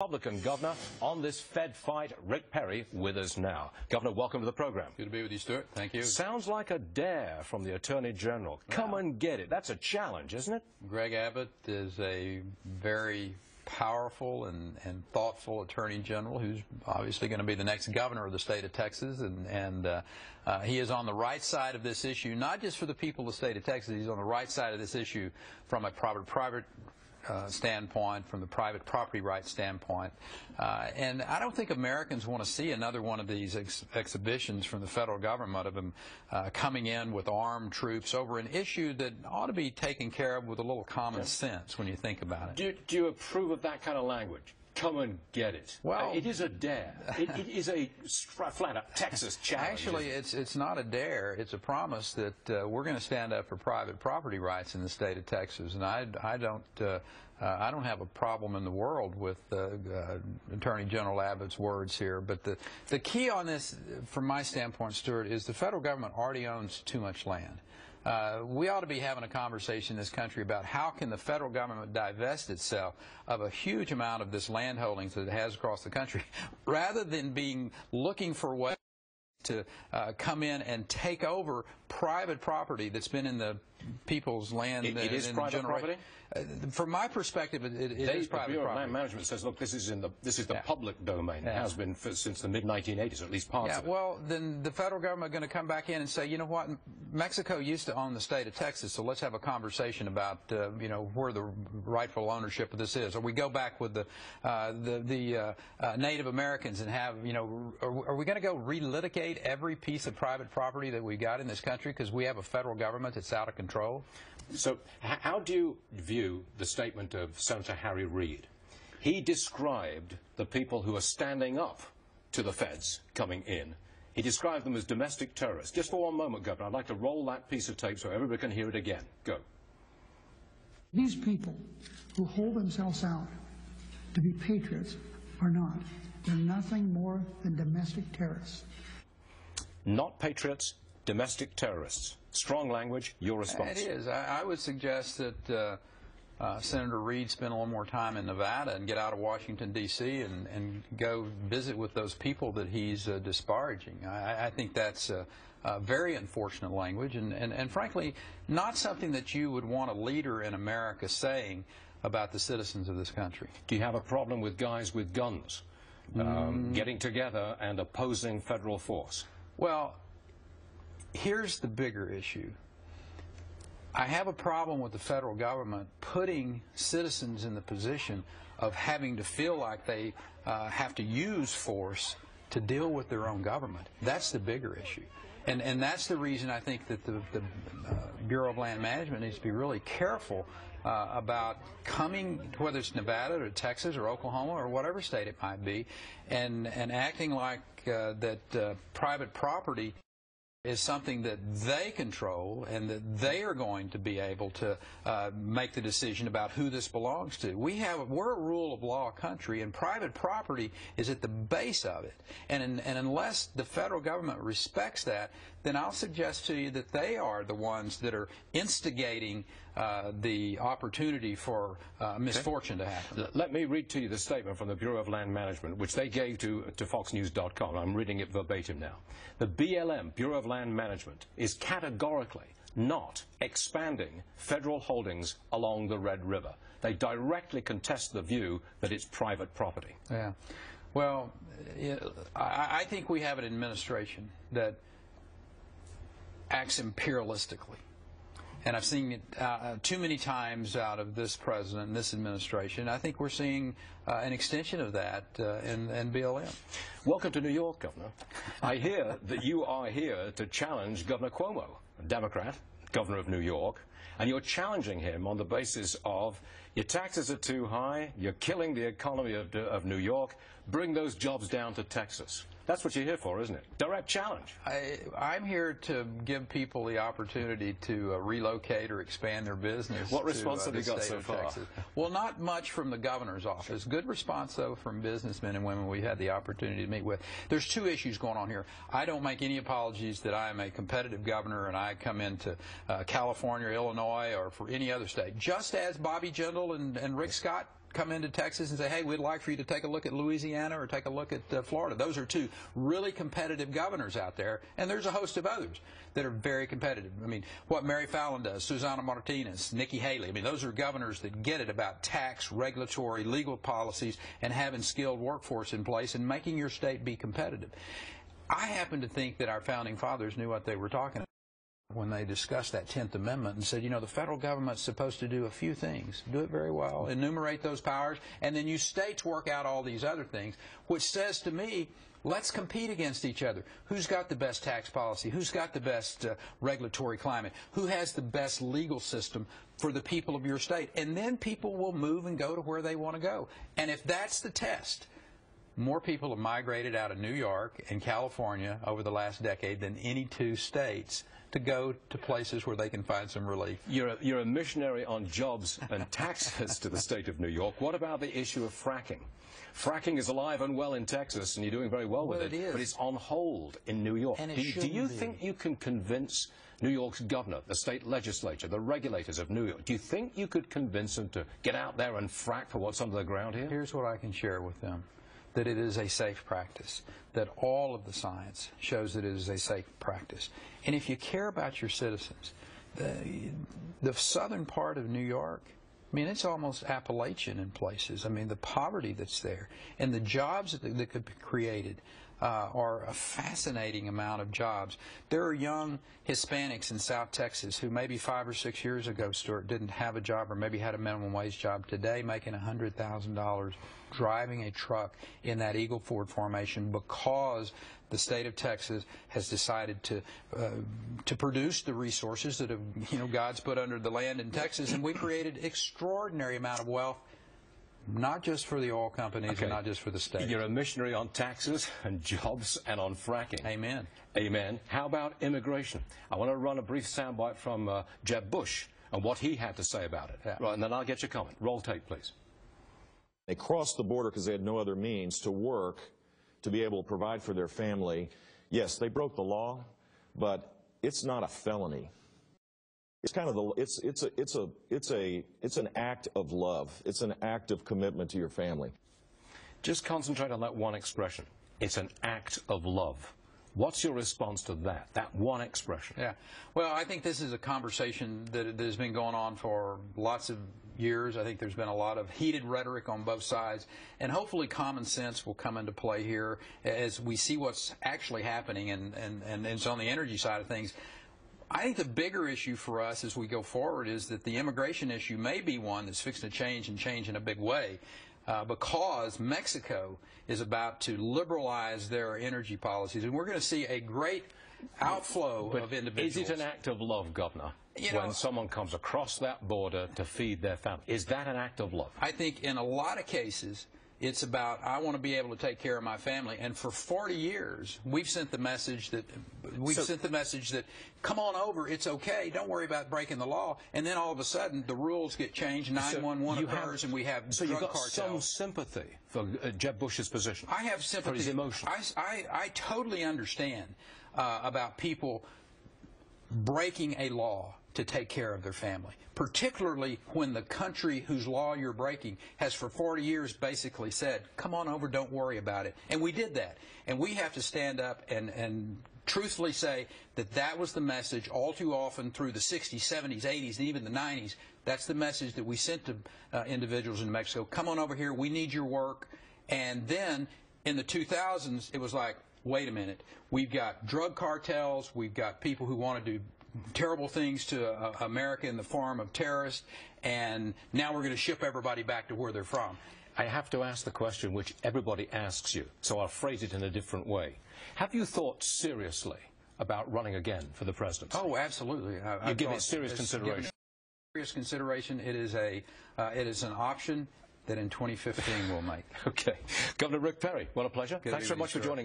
Republican governor on this Fed fight. Rick Perry with us now. Governor, welcome to the program. Good to be with you, Stuart. Thank you. Sounds like a dare from the Attorney General. Come and get it. That's a challenge, isn't it? Greg Abbott is a very powerful and thoughtful Attorney General who's obviously going to be the next governor of the state of Texas, and he is on the right side of this issue, not just for the people of the state of Texas. He's on the right side of this issue from a private standpoint, from the private property rights standpoint. And I don't think Americans want to see another one of these exhibitions from the federal government of them coming in with armed troops over an issue that ought to be taken care of with a little common sense when you think about it. Do you approve of that kind of language? Come and get it. Well, it is a dare. It is a flat-out Texas challenge. Actually, it's not a dare. It's a promise that we're going to stand up for private property rights in the state of Texas, and I don't have a problem in the world with Attorney General Abbott's words here. But the key on this, from my standpoint, Stuart, is the federal government already owns too much land. We ought to be having a conversation in this country about how can the federal government divest itself of a huge amount of this land holdings that it has across the country, rather than looking for ways to come in and take over private property that's been in the people's land. It is private property? From my perspective, it is private property. The Bureau of Land Management says, look, this is the public domain. It has been since the mid-1980s, at least parts of it. Well, then the federal government are going to come back in and say, you know what, Mexico used to own the state of Texas, so let's have a conversation about, where the rightful ownership of this is. Or we go back with the Native Americans and have, are we going to go relitigate every piece of private property that we got in this country because we have a federal government that's out of control? So how do you view the statement of Senator Harry Reid? He described the people who are standing up to the feds coming in. He described them as domestic terrorists. Just for one moment, Governor, I'd like to roll that piece of tape so everybody can hear it again. Go. These people who hold themselves out to be patriots are not. They're nothing more than domestic terrorists. Not patriots, domestic terrorists. Strong language. Your response? It is. I would suggest that Senator Reid spend a little more time in Nevada and get out of Washington, D.C. and go visit with those people that he's disparaging. I think that's very unfortunate language and frankly, not something that you would want a leader in America saying about the citizens of this country. Do you have a problem with guys with guns getting together and opposing federal force? Well, here's the bigger issue. I have a problem with the federal government putting citizens in the position of having to feel like they have to use force to deal with their own government. That's the bigger issue. And that's the reason I think that the Bureau of Land Management needs to be really careful about coming, whether it's Nevada or Texas or Oklahoma or whatever state it might be, and acting like that private property is something that they control and that they are going to be able to make the decision about who this belongs to. We're a rule of law country, and private property is at the base of it. And unless the federal government respects that, then I'll suggest to you that they are the ones that are instigating the opportunity for misfortune to happen. Let me read to you the statement from the Bureau of Land Management, which they gave to FoxNews.com. I'm reading it verbatim now. The BLM, Bureau of Land Management, is categorically not expanding federal holdings along the Red River. They directly contest the view that it's private property. Yeah. Well, I think we have an administration that acts imperialistically. And I've seen it too many times out of this president and this administration. I think we're seeing an extension of that in BLM. Welcome to New York, Governor. I hear that you are here to challenge Governor Cuomo, a Democrat, governor of New York, and you're challenging him on the basis of your taxes are too high, you're killing the economy of New York, bring those jobs down to Texas. That's what you're here for, isn't it? Direct challenge. I'm here to give people the opportunity to relocate or expand their business. What response have you got so far? Texas. Well, not much from the governor's office. Good response, though, from businessmen and women we had the opportunity to meet with. There's two issues going on here. I don't make any apologies that I am a competitive governor and I come into California or Illinois or for any other state. Just as Bobby Jindal and Rick Scott come into Texas and say, hey, we'd like for you to take a look at Louisiana or take a look at Florida. Those are two really competitive governors out there, and there's a host of others that are very competitive. I mean, what Mary Fallin does, Susana Martinez, Nikki Haley, I mean, those are governors that get it about tax, regulatory, legal policies, and having skilled workforce in place and making your state be competitive. I happen to think that our founding fathers knew what they were talking about when they discussed that 10th Amendment and said, you know, the federal government's supposed to do a few things, do it very well, enumerate those powers, and then you states work out all these other things, which says to me, let's compete against each other. Who's got the best tax policy? Who's got the best regulatory climate? Who has the best legal system for the people of your state? And then people will move and go to where they want to go. And if that's the test, more people have migrated out of New York and California over the last decade than any two states to go to places where they can find some relief. You're a missionary on jobs and taxes to the state of New York. What about the issue of fracking? Fracking is alive and well in Texas, and you're doing very well with it, but it's on hold in New York. And do you think you can convince New York's governor, the state legislature, the regulators of New York, do you think you could convince them to get out there and frack for what's under the ground here? Here's what I can share with them. That it is a safe practice, that all of the science shows that it is a safe practice. And if you care about your citizens, the southern part of New York, I mean, it's almost Appalachian in places. I mean, the poverty that's there and the jobs that could be created are a fascinating amount of jobs. There are young Hispanics in South Texas who maybe 5 or 6 years ago, Stuart, didn't have a job or maybe had a minimum wage job today, making $100,000 driving a truck in that Eagle Ford formation because the state of Texas has decided to produce the resources that have, you know, God's put under the land in Texas, and we created extraordinary amount of wealth, not just for the oil companies and not just for the state. You're a missionary on taxes and jobs and on fracking. Amen. Amen. How about immigration? I want to run a brief soundbite from Jeb Bush and what he had to say about it. Yeah. Right, and then I'll get your comment. Roll tape, please. They crossed the border because they had no other means to work, to be able to provide for their family. Yes, they broke the law, but it's not a felony. It's kind of it's an act of love. It's an act of commitment to your family. Just concentrate on that one expression. It's an act of love. What's your response to that one expression? Yeah. Well, I think this is a conversation that has been going on for lots of years. I think there's been a lot of heated rhetoric on both sides, and hopefully common sense will come into play here as we see what's actually happening, and it's on the energy side of things. I think the bigger issue for us as we go forward is that the immigration issue may be one that's fixing to change and change in a big way. Because Mexico is about to liberalize their energy policies, and we're going to see a great outflow of individuals. Is it an act of love, Governor, when someone comes across that border to feed their family? Is that an act of love? I think in a lot of cases, it's about, I want to be able to take care of my family. And for 40 years, we've sent the message that come on over, it's okay, don't worry about breaking the law. And then all of a sudden, the rules get changed, 911 occurs, and we have so drug you've got cartels. some sympathy for Jeb Bush's position. I have sympathy for his emotion. I totally understand about people breaking a law to take care of their family, particularly when the country whose law you're breaking has for 40 years basically said, come on over, don't worry about it. And we did that. And we have to stand up and truthfully say that that was the message all too often through the 60s, 70s, 80s, and even the 90s. That's the message that we sent to individuals in Mexico. Come on over here, we need your work. And then in the 2000s, it was like, wait a minute, we've got drug cartels, we've got people who want to do terrible things to America in the form of terrorists, and now we're going to ship everybody back to where they're from. I have to ask the question which everybody asks you, so I'll phrase it in a different way. Have you thought seriously about running again for the presidency? Oh, absolutely. You give it serious consideration. Serious consideration. It is an option that in 2015 we'll make. Okay. Governor Rick Perry, what a pleasure. Good Thanks very much for joining us.